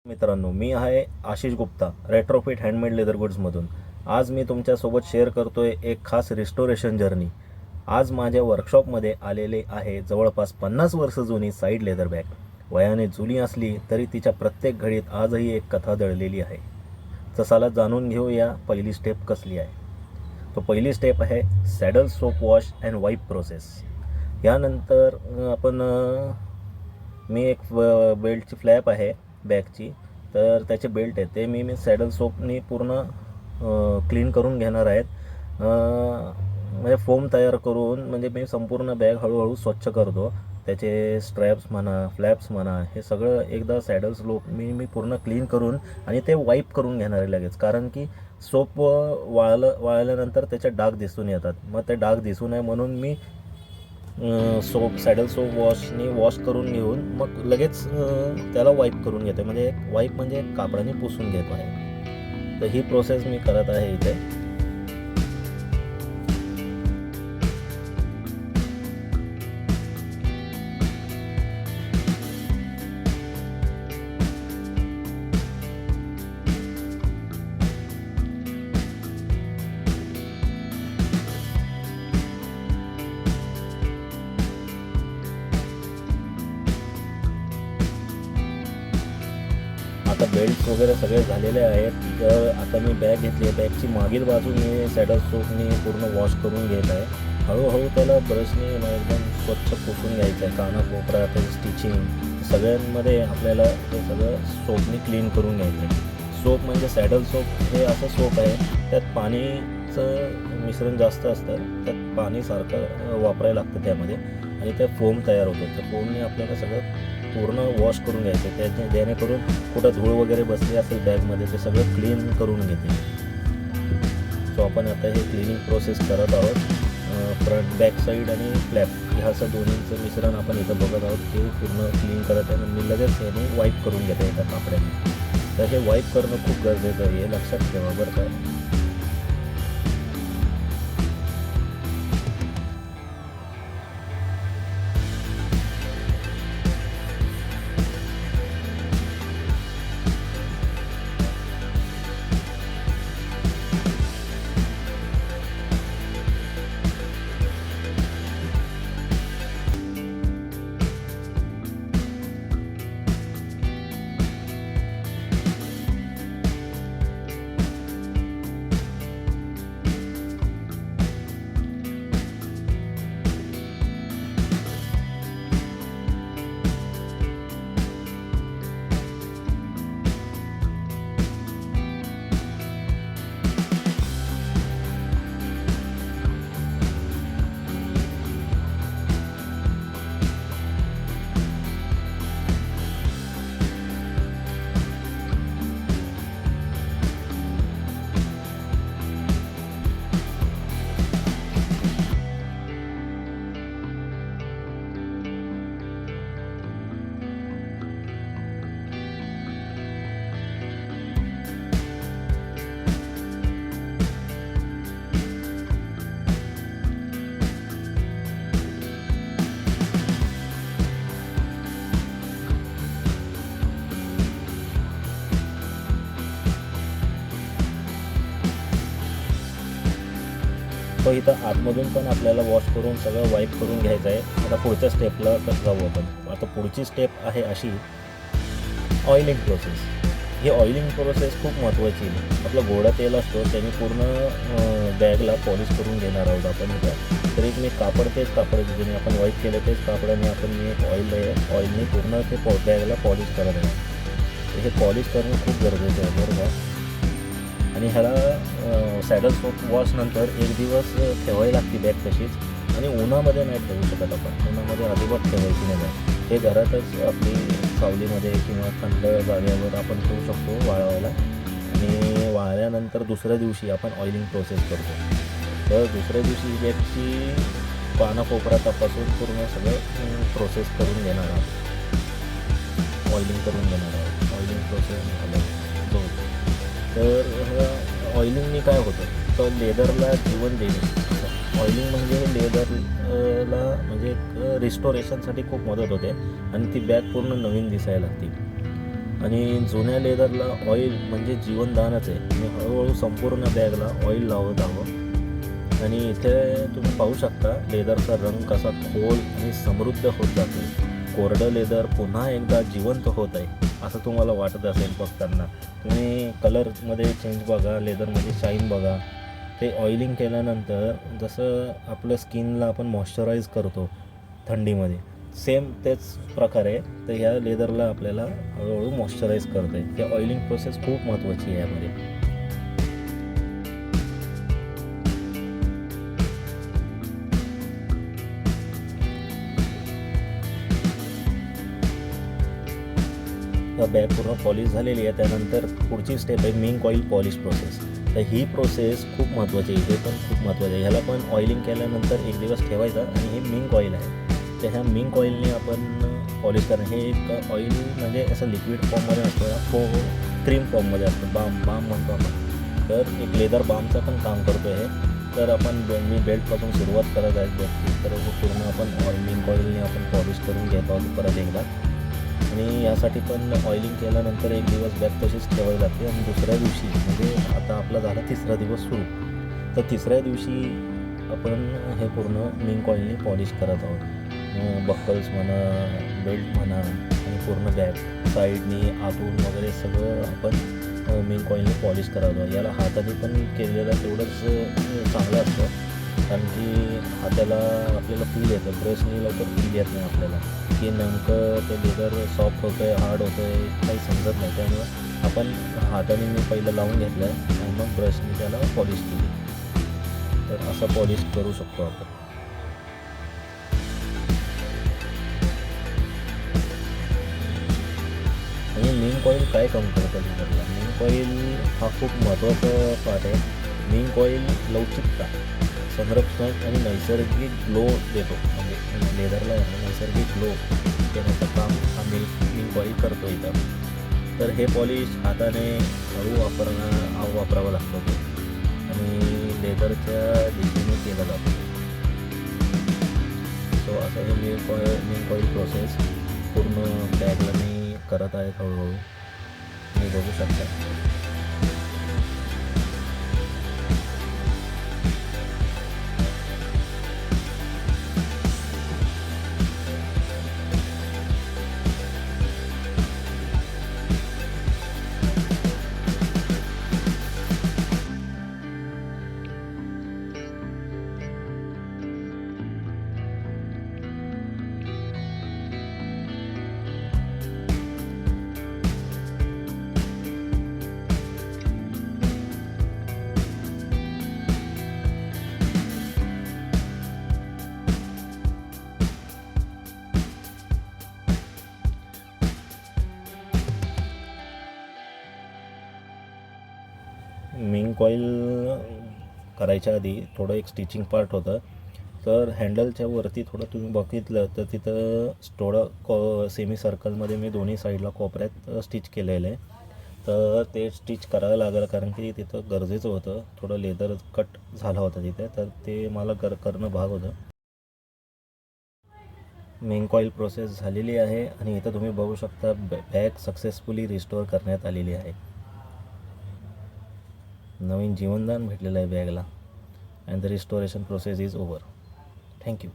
मित्रांनो, मी आहे Ashish Gupta, retrofit handmade leather गुड्समधून. आज मी तुमच्यासोबत शेअर करतोय एक खास रिस्टोरेशन जर्नी. आज माझ्या वर्कशॉपमध्ये आलेले आहे जवळपास 50 वर्ष जुनी साईड लेदर बॅग. वयाने जुनी असली तरी तिच्या प्रत्येक घडीत आजही एक कथा दडलेली आहे. चला जाणून घेऊया पहिली स्टेप कसली आहे. तो पहिली स्टेप आहे saddle soap wash and वाईप process. यानंतर मी एक बेल्टची फ्लॅप आहे बॅगची, तर त्याचे बेल्ट आहे ते मी सॅडल सोपनी पूर्ण क्लीन करून घेणार आहेत. म्हणजे फोम तयार करून म्हणजे मी संपूर्ण बॅग हळूहळू स्वच्छ करतो. त्याचे स्ट्रॅप्स म्हणा, फ्लॅप्स म्हणा, हे सगळं एकदा सॅडल सोप मी पूर्ण क्लीन करून आणि ते वाईप करून घेणार आहे लगेच. कारण की सोप वाळल्यानंतर त्याचे डाग दिसून येतात. मग ते डाग दिसू नये म्हणून मी सॅडल सोप वॉशनी वॉश करून घेऊन मग लगेच त्याला वाईप करून घेतो. म्हणजे वाईप म्हणजे कापडाने पुसून घेतो आहे. तर ही प्रोसेस मी करत आहे इथे. आता बेल्ट वगैरे सगळे झालेले आहेत. तर आता मी बॅग घेतली आहे. बॅगची मागील बाजू मी सॅडल सोपनी पूर्ण वॉश करून घेत आहे. हळूहळू त्याला ब्रशने एकदम स्वच्छ पुसून घ्यायचं आहे. कानाकोपरा, त्याची स्टिचिंग सगळ्यांमध्ये आपल्याला ते सगळं सोपनी क्लीन करून घ्यायचं आहे. सोप म्हणजे सॅडल सोप हे असं सोप आहे, त्यात पाणीचं मिश्रण जास्त असतं. त्यात पाणीसारखं वापरायला लागतं त्यामध्ये आणि त्या फोम तयार होतो. त्या फोमने आपल्याला सगळं पूर्ण वॉश करून घ्यायचं. जेणेकरून कुठं धूळ वगैरे बसली असेल बॅगमध्ये ते सगळं क्लीन करून घेते. सो आपण आता हे क्लिनिंग प्रोसेस करत आहोत. फ्रंट बॅक साईड आणि फ्लॅप ह्या असं दोन्हींचं मिश्रण आपण इथं बघत आहोत. ते पूर्ण क्लीन करत आहे. मी लगेच याने वाईप करून घेते एका कापड्याने. तर हे वाईप करणं खूप गरजेचं आहे, हे लक्षात ठेवा बरं का. तो इथं आतमधून पण आपल्याला वॉश करून सगळं वाईप करून घ्यायचं आहे. आता पुढच्या स्टेपला कसं जाऊ आपण. आता पुढची स्टेप आहे अशी ऑइलिंग प्रोसेस. ही ऑइलिंग प्रोसेस खूप महत्त्वाची आहे. आपलं गोडा तेल असतो त्याने पूर्ण बॅगला पॉलिश करून घेणार आहोत आपण इथं. तर एक मी तेच कापड ज्याने आपण वाईप केलं तेच कापडाने आपण मी ऑइलने पूर्ण ते बॅगला पॉलिश करत आहे. हे पॉलिश करणं खूप गरजेचं आहे बरं का. आणि ह्याला सॅडल सोप वॉश नंतर एक दिवस ठेवावी लागते बॅग तशीच. आणि उन्हामध्ये नाही ठेवू शकत आपण. उन्हामध्ये अजिबात ठेवायची नाही बॅग. हे घरातच आपली सावलीमध्ये किंवा थंड जागेवर आपण ठेवू शकतो वाळवायला. आणि वाळल्यानंतर दुसऱ्या दिवशी आपण ऑइलिंग प्रोसेस करतो. तर दुसऱ्या दिवशी बॅगची कानाकोपरा तपासून पूर्ण सगळं प्रोसेस करून घेणार आहोत. ऑइलिंग करून घेणार आहोत. ऑइलिंग प्रोसेस झालं. तर ऑइलिंगने काय होतं, तर लेदरला जीवन देणे. ऑइलिंग म्हणजे लेदरला म्हणजे एक रिस्टोरेशनसाठी खूप मदत होते आणि ती बॅग पूर्ण नवीन दिसायला लागते. आणि जुन्या लेदरला ऑइल म्हणजे जीवनदानच आहे. मी हळूहळू संपूर्ण बॅगला ऑइल लावत आहो आणि इथे तुम्ही पाहू शकता लेदरचा रंग कसा खोल आणि समृद्ध होत जातो. कोरडं लेदर पुन्हा एकदा जिवंत होत आहे असं तुम्हाला वाटत असेल बघताना. तुम्ही कलरमध्ये चेंज बघा, लेदरमध्ये शाईन बघा. ते ऑइलिंग केल्यानंतर जसं आपलं स्किनला आपण मॉइश्चराईज करतो थंडीमध्ये, सेम तेच प्रकारे तर ह्या लेदरला आपल्याला हळूहळू मॉइश्चराईज करतं आहे. ही ऑइलिंग प्रोसेस खूप महत्त्वाची आहे यामध्ये. बॅग पूर्ण पॉलिश झालेली आहे. त्यानंतर पुढची स्टेप आहे मिंक ऑइल पॉलिश प्रोसेस. तर ही प्रोसेस खूप महत्त्वाची आहे. हे पण खूप महत्त्वाचं आहे. ह्याला पण ऑइलिंग केल्यानंतर एक दिवस ठेवायचा आणि हे मिंक ऑइल आहे. तर ह्या मिंक ऑइलने आपण पॉलिश करणं. हे एक ऑइल म्हणजे असं लिक्विड फॉर्ममध्ये असतं, हो क्रीम फॉर्ममध्ये असतं, बाम म्हणतो आपण. तर एक लेदर बामचं पण काम करतो आहे. तर आपण मी बेल्टपासून सुरुवात करत आहे. तर पूर्ण आपण मिंक ऑइलने आपण पॉलिश करून घेत आहोत परत एकदा. आणि यासाठी पण ऑइलिंग केल्यानंतर एक दिवस बॅग तशीच ठेवावी लागते आणि दुसऱ्या दिवशी म्हणजे आता आपला झाला तिसरा दिवस सुरू, तर तिसऱ्या दिवशी आपण हे पूर्ण मिंक ऑइलने पॉलिश करत आहोत. बक्कल्स म्हणा, बेल्ट म्हणा आणि पूर्ण बॅग साईडनी आतून वगैरे सगळं आपण मिंक ऑइलने पॉलिश करत आहोत. याला हाताने पण केलेलं तेवढंच चांगलं असतं, कारण की हाताला आपल्याला फील येतं, ब्रशनी लवकर फील येत नाही आपल्याला की नेमकं ते लेदर सॉफ्ट होतं आहे, हार्ड होतं आहे, काही समजत नाही. त्यामुळं आपण हाताने मी पहिलं लावून घेतलं आहे आणि मग ब्रशने त्याला पॉलिश केली. तर असं पॉलिश करू शकतो आपण. आणि मिंक ऑइल काय काम करतं लेदरला? मिंक ऑइल हा खूप महत्त्वाचा पार्ट आहे. मिंक ऑइल लवचिकता, संरक्षण आणि नैसर्गिक ग्लो देतो. म्हणजे लेदरला नैसर्गिक ग्लो देण्याचं काम हा मिंक ऑइल करतो इथं. तर हे पॉलिश हाताने हळू वापरावं लागतं आणि लेदरच्या दिशेने केलं जातं. सो असं हे मिंक ऑइल प्रोसेस पूर्ण बॅगला मी करत आहे हळूहळू. मी बघू शकता. मिंक ऑइल करायच्या आधी थोडं एक स्टिचिंग पार्ट होतं. तर हँडलच्या वरती थोडं तुम्ही बघितलं तर तिथं थोडं सेमी सर्कलमध्ये मी दोन्ही साईडला कोपऱ्यात स्टिच केलेलं आहे. तर ते स्टिच करावं लागलं कारण की तिथं गरजेचं होतं. थोडं लेदर कट झाला होता तिथे, तर ते मला करणं भाग होतं. मिंक ऑइल प्रोसेस झालेली आहे आणि इथं तुम्ही बघू शकता बॅग सक्सेसफुली रिस्टोअर करण्यात आलेली आहे. नवीन जीवनदान भेटलेलं आहे बॅगला. And the restoration process is over. Thank you.